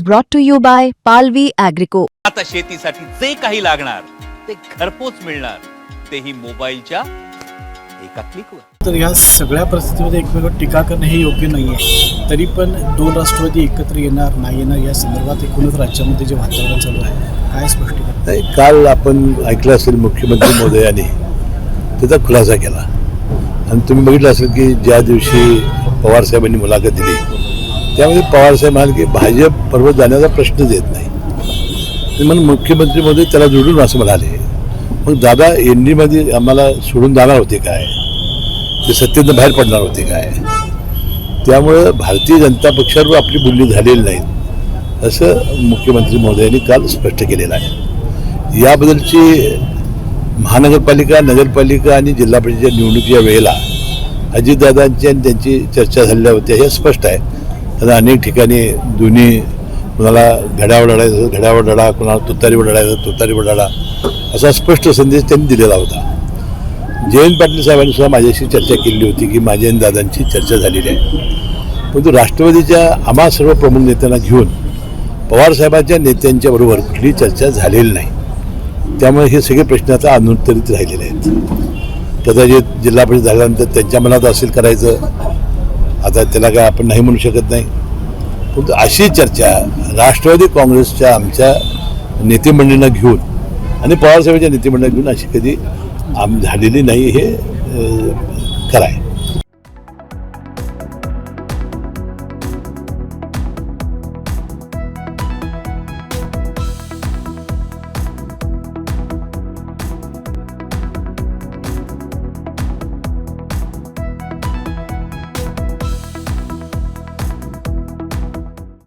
brought to you by Palvi Agrico. आता शेतीसाठी जे काही लागणार ते घरपोच मिळणार, तेही मोबाईलच्या एका क्लिकवर. तर या सगळ्या परिस्थितीमध्ये एकमेकांवर टीका करणं हे योग्य नाही आहे. तरी पण दोन राष्ट्रवादी एकत्र येणार नाही येणार या संदर्भात एकूणच राज्यामध्ये जे वातावरण चालू आहे, काय स्पष्टीकरण? नाही, काल आपण ऐकलं असेल मुख्यमंत्री महोदयांनी त्याचा खुलासा केला आणि तुम्ही बघितलं असेल की ज्या दिवशी पवारसाहेबांनी मुलाखत दिली त्यामध्ये पवारसाहेब म्हणाले की भाजप पर्वत जाण्याचा प्रश्नच येत नाही. म्हणून मुख्यमंत्री महोदय त्याला जोडून असं म्हणाले. मग दादा एनडीमध्ये आम्हाला सोडून जाणार होते काय, ते सत्तेतनं बाहेर पडणार होते काय? त्यामुळं भारतीय जनता पक्षावर आपली बोलणी झालेली नाही असं मुख्यमंत्री महोदयांनी काल स्पष्ट केलेलं आहे. याबद्दलची महानगरपालिका, नगरपालिका आणि जिल्हा परिषदेच्या निवडणुकीच्या वेळेला अजितदादांची आणि त्यांची चर्चा झालेल्या होत्या हे स्पष्ट आहे. आता अनेक ठिकाणी दोन्ही कुणाला घड्यावर लढायचं घड्यावर लढा, कुणाला तुतारीवर लढायचं तुतारीवर लढा असा स्पष्ट संदेश त्यांनी दिलेला होता. जयंत पाटील साहेबांनी सुद्धा माझ्याशी चर्चा केलेली होती की माझ्या आणि दादांची चर्चा झालेली आहे. परंतु राष्ट्रवादीच्या आम्हा सर्व प्रमुख नेत्यांना घेऊन पवारसाहेबांच्या नेत्यांच्या बरोबर कुठलीही चर्चा झालेली नाही. त्यामुळे हे सगळे प्रश्न आता अनुत्तरित राहिलेले आहेत. कदाचित जिल्हा परिषद झाल्यानंतर त्यांच्या मनात असेल करायचं, आता त्याला काय आपण नाही म्हणू शकत नाही. परंतु अशी चर्चा राष्ट्रवादी काँग्रेसच्या आमच्या नेतेमंडळींना घेऊन आणि पवारसाहेबांच्या नेतेमंडळींना घेऊन अशी कधी झालेली नाही, हे खरं आहे.